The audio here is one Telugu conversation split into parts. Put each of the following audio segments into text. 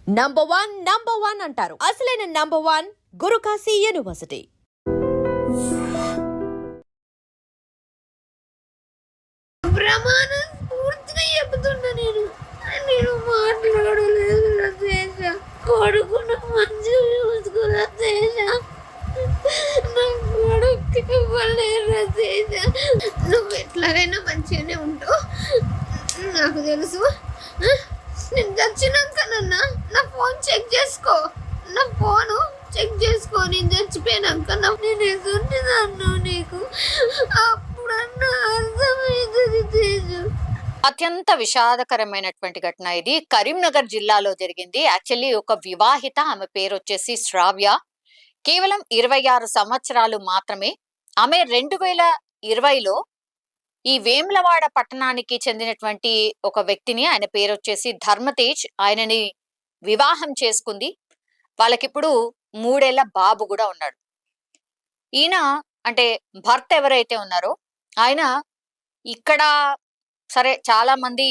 నంబర్ వన్ అంటారు. అసలైన నంబర్ వన్ గురుకాశీ యూనివర్సిటీ. ప్రమాణం పూర్తిగా చెబుతున్నా. నేను మాట్లాడలేదు రతేష. కొడుకును మంచిగా చూసుకున్నా రతేష. నా కొడుకు ఇవ్వలేదు రతేష. నువ్వు ఎట్లాగైనా మంచిగానే ఉంటావు నాకు తెలుసు. నేను చచ్చినాక నా ఫోన్ చెక్ చేసుకో. నా ఫోను చెక్ చేసుకో. నేను చచ్చిపోయినాక నేను ఎదురుదాన్ను నీకు అప్పుడన్నా అర్థమైంది తేజు. అత్యంత విషాదకరమైనటువంటి ఘటన ఇది. కరీంనగర్ జిల్లాలో జరిగింది. యాక్చువల్లీ ఒక వివాహిత, ఆమె పేరు వచ్చేసి శ్రావ్య. కేవలం 26 సంవత్సరాలు మాత్రమే. ఆమె 2020లో ఈ వేములవాడ పట్టణానికి చెందినటువంటి ఒక వ్యక్తిని, ఆయన పేరు వచ్చేసి ధర్మతేజ్, ఆయనని వివాహం చేసుకుంది. వాళ్ళకిప్పుడు 3 ఏళ్ల బాబు కూడా ఉన్నాడు. ఈయన అంటే భర్త ఎవరైతే ఉన్నారో ఆయన ఇక్కడ సరే చాలా మంది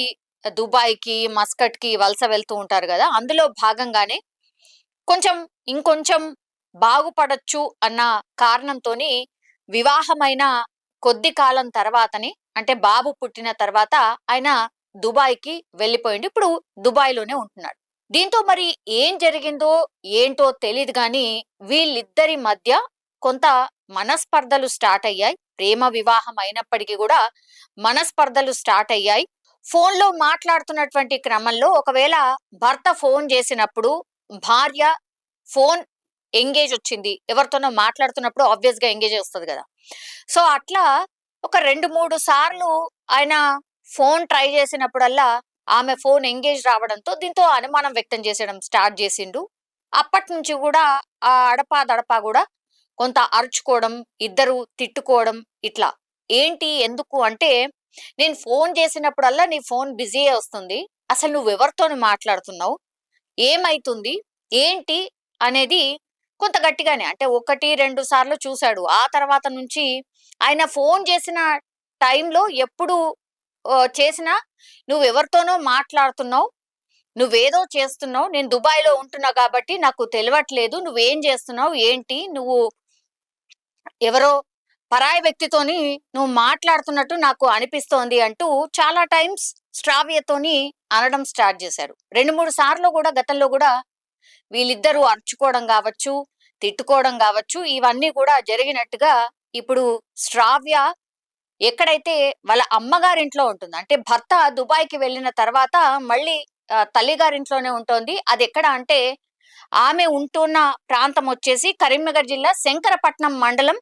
దుబాయ్కి, మస్కట్కి వలస వెళ్తూ ఉంటారు కదా, అందులో భాగంగానే ఇంకొంచెం బాగుపడొచ్చు అన్న కారణంతోని వివాహమైన కొద్ది కాలం తర్వాతని, అంటే బాబు పుట్టిన తర్వాత ఆయన దుబాయ్కి వెళ్ళిపోయింది. ఇప్పుడు దుబాయ్లోనే ఉంటున్నాడు. దీంతో మరి ఏం జరిగిందో ఏంటో తెలియదు కానీ వీళ్ళిద్దరి మధ్య కొంత మనస్పర్ధలు స్టార్ట్ అయ్యాయి. ప్రేమ వివాహం అయినప్పటికీ కూడా మనస్పర్ధలు స్టార్ట్ అయ్యాయి. ఫోన్లో మాట్లాడుతున్నటువంటి క్రమంలో ఒకవేళ భర్త ఫోన్ చేసినప్పుడు భార్య ఫోన్ ఎంగేజ్ వచ్చింది, ఎవరితోనో మాట్లాడుతున్నప్పుడు ఆబ్వియస్ గా ఎంగేజ్ వస్తుంది కదా. సో అట్లా ఒక 2-3 సార్లు ఆయన ఫోన్ ట్రై చేసినప్పుడల్లా ఆమె ఫోన్ ఎంగేజ్ రావడంతో దీంతో అనుమానం వ్యక్తం చేసడం స్టార్ట్ చేసిండు. అప్పటి నుంచి కూడా ఆ అడపా కూడా కొంత అరుచుకోవడం, ఇద్దరు తిట్టుకోవడం, ఇట్లా. ఏంటి ఎందుకు అంటే, నేను ఫోన్ చేసినప్పుడల్లా నీ ఫోన్ బిజీ వస్తుంది, అసలు నువ్వు ఎవరితోని మాట్లాడుతున్నావు, ఏమైతుంది ఏంటి అనేది కొంత గట్టిగానే, అంటే 1-2 సార్లు చూశాడు. ఆ తర్వాత నుంచి ఆయన ఫోన్ చేసిన టైంలో ఎప్పుడు చేసినా నువ్వు ఎవరితోనో మాట్లాడుతున్నావు, నువ్వేదో చేస్తున్నావు, నేను దుబాయ్లో ఉంటున్నా కాబట్టి నాకు తెలియట్లేదు, నువ్వేం చేస్తున్నావు ఏంటి, నువ్వు ఎవరో పరాయి వ్యక్తితోని నువ్వు మాట్లాడుతున్నట్టు నాకు అనిపిస్తోంది అంటూ చాలా టైమ్స్ శ్రావ్యతోని అనడం స్టార్ట్ చేశారు. 2-3 సార్లు కూడా గతంలో కూడా వీళ్ళిద్దరూ అరుచుకోవడం కావచ్చు, తిట్టుకోవడం కావచ్చు, ఇవన్నీ కూడా జరిగినట్టుగా ఇప్పుడు శ్రావ్య ఎక్కడైతే వాళ్ళ అమ్మగారింట్లో ఉంటుంది, అంటే భర్త దుబాయ్కి వెళ్ళిన తర్వాత మళ్ళీ తల్లిగారింట్లోనే ఉంటుంది. అది ఎక్కడ అంటే ఆమె ఉంటున్న ప్రాంతం వచ్చేసి కరీంనగర్ జిల్లా శంకరపట్నం మండలం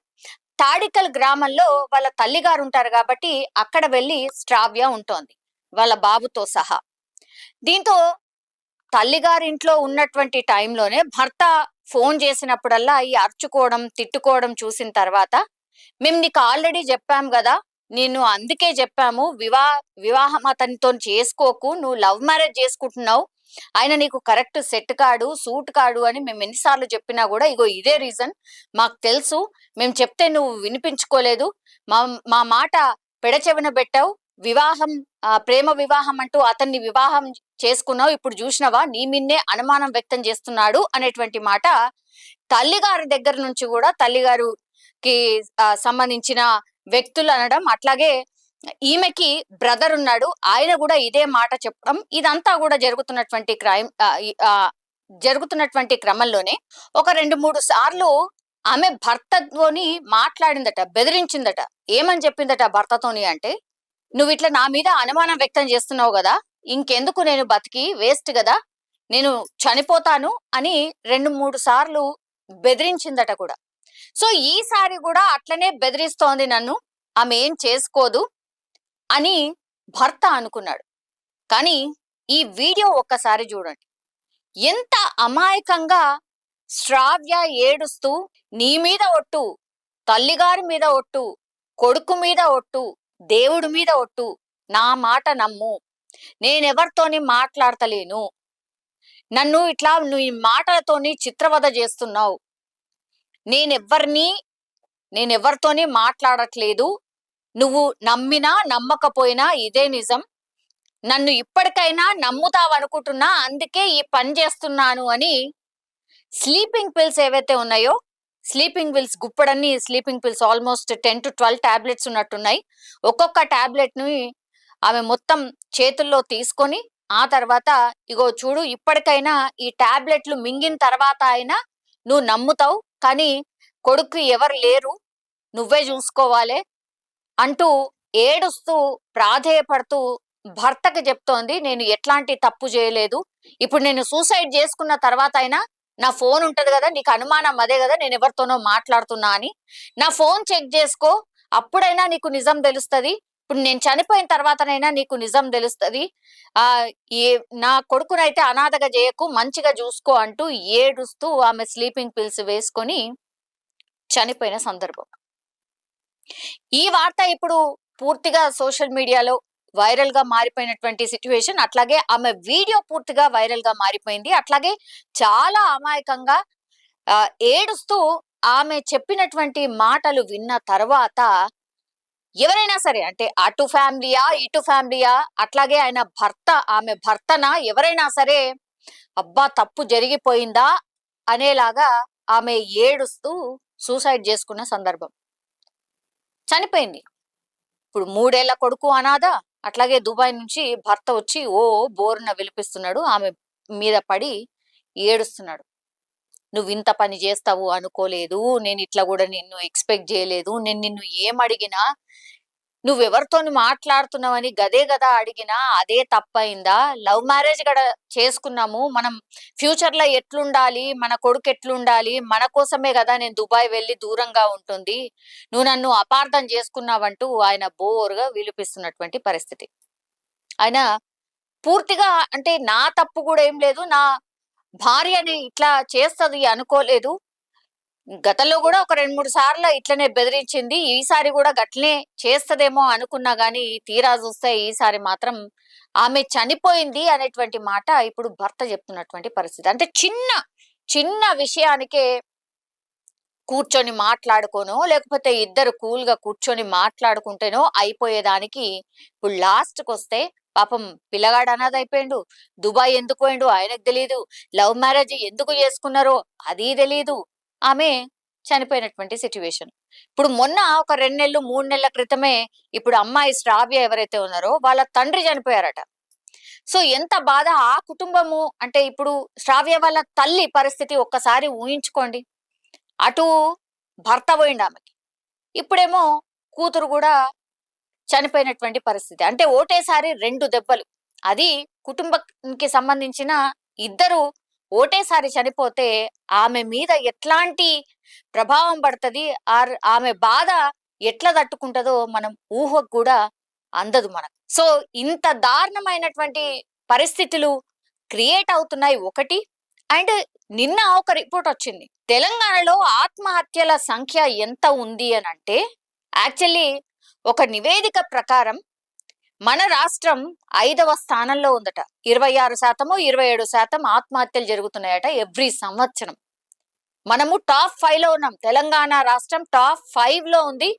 తాడికల్ గ్రామంలో వాళ్ళ తల్లిగారు ఉంటారు కాబట్టి అక్కడ వెళ్ళి శ్రావ్య ఉంటోంది వాళ్ళ బాబుతో సహా. దీంతో తల్లిగారింట్లో ఉన్నటువంటి టైంలోనే భర్త ఫోన్ చేసినప్పుడల్లా ఈ అరుచుకోవడం, తిట్టుకోవడం చూసిన తర్వాత, మేము నీకు ఆల్రెడీ చెప్పాం కదా, నేను అందుకే చెప్పాము వివాహం అతనితో చేసుకోకు, నువ్వు లవ్ మ్యారేజ్ చేసుకుంటున్నావు, ఆయన నీకు కరెక్ట్ సెట్ కాడు, సూట్ కాడు అని మేము ఎన్నిసార్లు చెప్పినా కూడా ఇగో ఇదే రీజన్, మాకు తెలుసు, మేము చెప్తే నువ్వు వినిపించుకోలేదు, మా మాట పెడచెవిన పెట్టావు, ప్రేమ వివాహం అంటూ అతన్ని వివాహం చేసుకున్నావు, ఇప్పుడు చూసినవా నీ మిన్నే అనుమానం వ్యక్తం చేస్తున్నాడు అనేటువంటి మాట తల్లిగారి దగ్గర నుంచి కూడా, తల్లిగారికి సంబంధించిన వ్యక్తులు అనడం, అట్లాగే ఈమెకి బ్రదర్ ఉన్నాడు, ఆయన కూడా ఇదే మాట చెప్పడం, ఇదంతా కూడా జరుగుతున్నటువంటి క్రమంలోనే ఒక 2-3 సార్లు ఆమె భర్తతోని మాట్లాడిందట, బెదిరించిందట. ఏమని చెప్పిందట భర్తతోని అంటే, నువ్వు ఇట్లా నా మీద అనుమానం వ్యక్తం చేస్తున్నావు కదా, ఇంకెందుకు నేను బతికి వేస్ట్ కదా, నేను చనిపోతాను అని 2-3 సార్లు బెదిరించిందట కూడా. సో ఈసారి కూడా అట్లనే బెదిరిస్తోంది నన్ను, ఆమె ఏం చేసుకోదు అని భర్త అనుకున్నాడు. కానీ ఈ వీడియో ఒక్కసారి చూడండి, ఎంత అమాయకంగా శ్రావ్య ఏడుస్తూ, నీ మీద ఒట్టు, తల్లిగారి మీద ఒట్టు, కొడుకు మీద ఒట్టు, దేవుడి మీద ఒట్టు, నా మాట నమ్ము, నేనెవరితోని మాట్లాడతలేను, నన్ను ఇట్లా నువ్వు ఈ మాటలతోని చిత్రవద చేస్తున్నావు, నేనెవరితోని మాట్లాడట్లేదు, నువ్వు నమ్మినా నమ్మకపోయినా ఇదే నిజం, నన్ను ఇప్పటికైనా నమ్ముతావు అనుకుంటున్నా, అందుకే ఈ పని చేస్తున్నాను అని స్లీపింగ్ పిల్స్ ఏవైతే ఉన్నాయో, స్లీపింగ్ పిల్స్ గుప్పడన్ని sleeping pills almost 10 to 12 tablets ఉన్నట్టున్నాయి. ఒక్కొక్క టాబ్లెట్ ని ఆమె మొత్తం చేతుల్లో తీసుకొని ఆ తర్వాత ఇగో చూడు, ఇప్పటికైనా ఈ టాబ్లెట్లు మింగిన తర్వాత అయినా నువ్వు నమ్ముతావు, కానీ కొడుకు ఎవరు లేరు, నువ్వే చూసుకోవాలి అంటూ ఏడుస్తూ ప్రాధేయపడుతూ భర్తకి చెప్తోంది, నేను ఎట్లాంటి తప్పు చేయలేదు, ఇప్పుడు నేను సూసైడ్ చేసుకున్న తర్వాత అయినా నా ఫోన్ ఉంటది కదా, నీకు అనుమానం అదే కదా నేను ఎవరితోనో మాట్లాడుతున్నా అని, నా ఫోన్ చెక్ చేసుకో, అప్పుడైనా నీకు నిజం తెలుస్తుంది, ఇప్పుడు నేను చనిపోయిన తర్వాతనైనా నీకు నిజం తెలుస్తుంది, ఏ నా కొడుకునైతే అనాథగా చేయకు, మంచిగా చూసుకో అంటూ ఏడుస్తూ ఆమె స్లీపింగ్ పిల్స్ వేసుకొని చనిపోయిన సందర్భం. ఈ వార్త ఇప్పుడు పూర్తిగా సోషల్ మీడియాలో వైరల్ గా మారిపోయినటువంటి సిచ్యువేషన్. అట్లాగే ఆమె వీడియో పూర్తిగా వైరల్ గా మారిపోయింది. అట్లాగే చాలా అమాయకంగా ఏడుస్తూ ఆమె చెప్పినటువంటి మాటలు విన్న తర్వాత ఎవరైనా సరే, అంటే అటు ఫ్యామిలీయా ఇటు ఫ్యామిలీయా, అట్లాగే ఆయన భర్త ఆమె భర్తనా, ఎవరైనా సరే అబ్బా తప్పు జరిగిపోయిందా అనేలాగా ఆమె ఏడుస్తూ సూసైడ్ చేసుకున్న సందర్భం. చనిపోయింది. ఇప్పుడు 3 ఏళ్ల కొడుకు అనాథ, అట్లాగే దుబాయ్ నుంచి భర్త వచ్చి బోరున విలిపిస్తున్నాడు, ఆమె మీద పడి ఏడుస్తున్నాడు. నువ్వు ఇంత పని చేస్తావు అనుకోలేదు, నేను ఇట్లా కూడా నిన్ను ఎక్స్పెక్ట్ చేయలేదు, నేను నిన్ను ఏమడిగినా నువ్వెవరితో మాట్లాడుతున్నావని గదే గదా అడిగినా అదే తప్పైందా, లవ్ మ్యారేజ్ కూడా చేసుకున్నాము, మనం ఫ్యూచర్ లో ఎట్లుండాలి, మన కొడుకు ఎట్లుండాలి, మన కోసమే కదా నేను దుబాయ్ వెళ్ళి దూరంగా ఉంటుంది, నువ్వు నన్ను అపార్థం చేసుకున్నావంటూ ఆయన బోరుగా విలిపిస్తున్నటువంటి పరిస్థితి. ఆయన పూర్తిగా అంటే నా తప్పు కూడా ఏం లేదు, నా భార్యని ఇట్లా చేస్తుంది అనుకోలేదు, గతంలో కూడా ఒక 2-3 సార్లు ఇట్లనే బెదిరించింది, ఈసారి కూడా గట్లనే చేస్తదేమో అనుకున్నా గానీ తీరా చూస్తే ఈసారి మాత్రం ఆమె చనిపోయింది అనేటువంటి మాట ఇప్పుడు భర్త చెప్తున్నటువంటి పరిస్థితి. అంటే చిన్న చిన్న విషయానికే కూర్చొని మాట్లాడుకోనో లేకపోతే ఇద్దరు కూల్ గా కూర్చొని మాట్లాడుకుంటేనో అయిపోయేదానికి ఇప్పుడు లాస్ట్కి వస్తే పాపం పిల్లగాడు అనాథ అయిపోయిండు, దుబాయ్ ఎందుకు పోయిండు ఆయనకు తెలీదు, లవ్ మ్యారేజ్ ఎందుకు చేసుకున్నారో అది తెలీదు, ఆమె చనిపోయినటువంటి సిచ్యువేషన్. ఇప్పుడు మొన్న ఒక 2 నెలలు 3 నెలల క్రితమే ఇప్పుడు అమ్మాయి శ్రావ్య ఎవరైతే ఉన్నారో వాళ్ళ తండ్రి చనిపోయారట. సో ఎంత బాధ ఆ కుటుంబము, అంటే ఇప్పుడు శ్రావ్య వాళ్ళ తల్లి పరిస్థితి ఒక్కసారి ఊహించుకోండి. అటు భర్త పోయిండు ఆమెకి, ఇప్పుడేమో కూతురు కూడా చనిపోయినటువంటి పరిస్థితి. అంటే ఒకటేసారి 2 దెబ్బలు, అది కుటుంబానికి సంబంధించిన ఇద్దరు ఒకటేసారి చనిపోతే ఆమె మీద ఎట్లాంటి ప్రభావం పడుతుంది, ఆమె బాధ ఎట్లా తట్టుకుంటుందో మనం ఊహకు కూడా అందదు మనకు. సో ఇంత దారుణమైనటువంటి పరిస్థితులు క్రియేట్ అవుతున్నాయి ఒకటి. అండ్ నిన్న ఒక రిపోర్ట్ వచ్చింది, తెలంగాణలో ఆత్మహత్యల సంఖ్య ఎంత ఉంది అని అంటే, యాక్చువల్లీ ఒక నివేదిక ప్రకారం మన రాష్ట్రం 5వ స్థానంలో ఉందట. 26% 27% ఆత్మహత్యలు జరుగుతున్నాయట ఎవ్రీ సంవత్సరం. మనము టాప్ 5లో ఉన్నాం, తెలంగాణ రాష్ట్రం టాప్ 5లో ఉంది.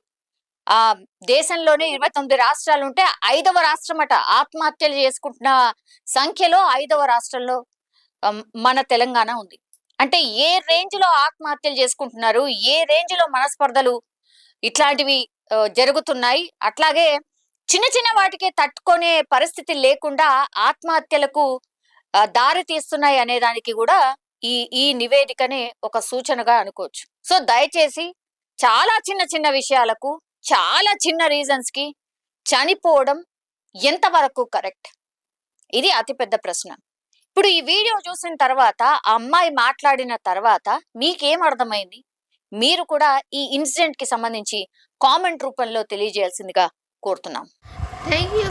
దేశంలోనే 29 రాష్ట్రాలు ఉంటే 5వ రాష్ట్రం అట ఆత్మహత్యలు చేసుకుంటున్న సంఖ్యలో 5వ రాష్ట్రంలో మన తెలంగాణ ఉంది. అంటే ఏ రేంజ్ లో ఆత్మహత్యలు చేసుకుంటున్నారు, ఏ రేంజ్ లో మనస్పర్ధలు ఇట్లాంటివి జరుగుతున్నాయి, అట్లాగే చిన్న చిన్న వాటికే తట్టుకునే పరిస్థితి లేకుండా ఆత్మహత్యలకు దారి తీస్తున్నాయి అనే దానికి కూడా ఈ నివేదికనే ఒక సూచనగా అనుకోవచ్చు. సో దయచేసి చాలా చిన్న చిన్న విషయాలకు, చాలా చిన్న రీజన్స్ కి చనిపోవడం ఎంతవరకు కరెక్ట్, ఇది అతిపెద్ద ప్రశ్న. ఇప్పుడు ఈ వీడియో చూసిన తర్వాత ఆ అమ్మాయి మాట్లాడిన తర్వాత మీకేం అర్థమైంది, మీరు కూడా ఈ ఇన్సిడెంట్ కి సంబంధించి కామెంట్ రూపంలో తెలియజేయాల్సిందిగా కోరుతున్నాం. Thank you.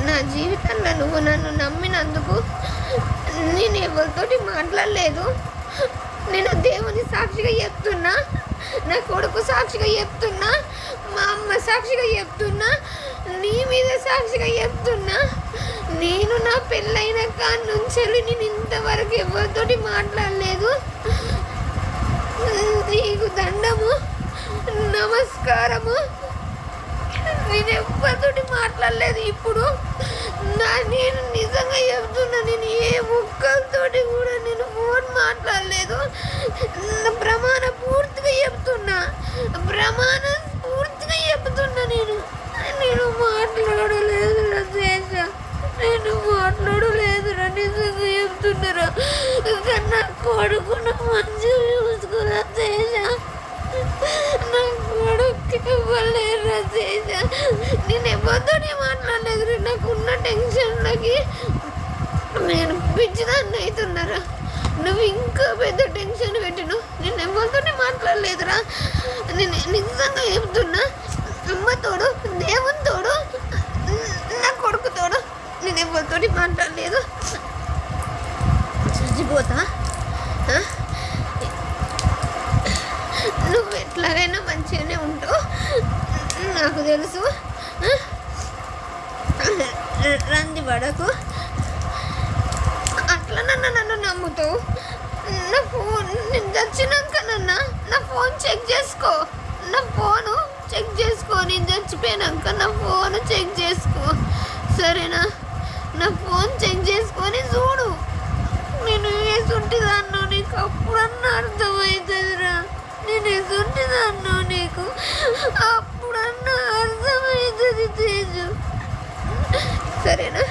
నా జీవితంలో నువ్వు నన్ను నమ్మినందుకు నేను ఎవరితోటి మాట్లాడలేదు. నేను దేవుని సాక్షిగా చెప్తున్నా, నా కొడుకు సాక్షిగా చెప్తున్నా, మా అమ్మ సాక్షిగా చెప్తున్నా, నీ మీద సాక్షిగా చెప్తున్నా, నేను నా పెళ్ళైన కాడి నుంచి నేను ఇంతవరకు ఎవరితోటి మాట్లాడలేదు. నీకు దండము, నమస్కారము. నేను ఎవరితోటి మాట్లాడలేదు. ఇప్పుడు నేను నిజంగా చెప్తున్నా, నేను ఏ ఒక్కరితోటి కూడా నేను ఫోన్ మాట్లాడలేదు. ప్రమాణ పూర్తిగా చెప్తున్నా, ప్రమాణ పూర్తిగా చెప్తున్నా. నేను మాట్లాడలేదురా శేష, నేను మాట్లాడలేదురా, నిజంగా చెప్తున్నారా. నా కొడుకును మంచిగా చూసుకురా శేష, నా కొడుకు ఇవ్వలేరా శేష. నేను ఎవరితోనే మాట్లాడలేదు. నాకున్న టెన్షన్లకి నేను పిచ్చిదాన్ని అవుతున్నారా. నువ్వు ఇంకా పెద్ద టెన్షన్ పెట్టిను. నేను ఎవరితోనే మాట్లాడలేదురా. నేను నిజంగా చెప్తున్నా, అమ్మ తోడు, దేవుని తోడు, నా కొడుకు తోడు, నేను ఎవరితోటి మాట్లాడలేదు. చచ్చిపోతా. నువ్వు ఎట్లాగైనా మంచిగానే ఉంటావు నాకు తెలుసు. రంది పడకు, అట్లా నన్ను నమ్ముతావు. నా ఫోన్ నేను చచ్చినాక నా ఫోన్ చెక్ చేసుకో, నా ఫోను చెక్ చేసుకో. నేను చచ్చిపోయాక నా ఫోన్ చెక్ చేసుకో, సరేనా? నా ఫోన్ చెక్ చేసుకొని చూడు. నేను వేసుంటిదాన్నో నీకు అప్పుడన్నా అర్థమవుతుందిరా. నేను వేసుంటిదాన్నో నీకు అప్పుడన్నా అర్థమవుతుంది తేజు, సరేనా?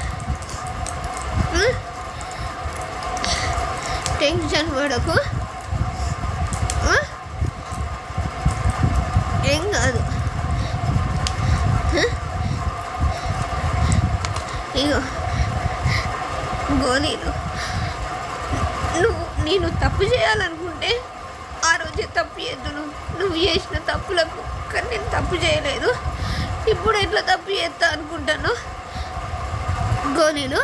టెన్షన్ పడకు, ఏం కాదు. ఇగో గోళీలు. నేను తప్పు చేయాలనుకుంటే ఆ రోజే తప్పు చేద్దును. నువ్వు చేసిన తప్పులకు, కానీ నేను తప్పు చేయలేదు. ఇప్పుడు ఎట్లా తప్పు చేస్తా అనుకుంటాను. గోళీలు.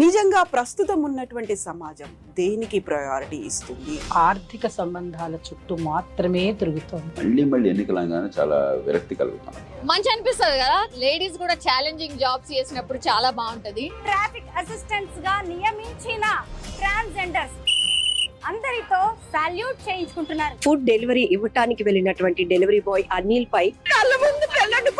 నిజంగా ప్రస్తుతం ఉన్నటువంటి సమాజం దేనికి ప్రయారిటీ ఇస్తుంది? ఆర్థిక సంబంధాల చుట్టూ మాత్రమే తిరుగుతోంది. మళ్ళీ ఎన్నికలంగానే చాలా విరక్తి కలుగుతాం. మంచి అనిపిస్తుంది కదా, లేడీస్ కూడా ఛాలెంజింగ్ జాబ్స్ చేసినప్పుడు చాలా బాగుంటది. ట్రాఫిక్ అసిస్టెంట్స్ గా నియమించిన ట్రాన్స్జెండర్స్ అందరితో సాల్యూట్ చేయించుకుంటున్నారు. ఫుడ్ డెలివరీ ఇవ్వటానికి వెళ్ళినటువంటి డెలివరీ బాయ్ అనిల్ పై కళ్ళ ముందు పెళ్ళండి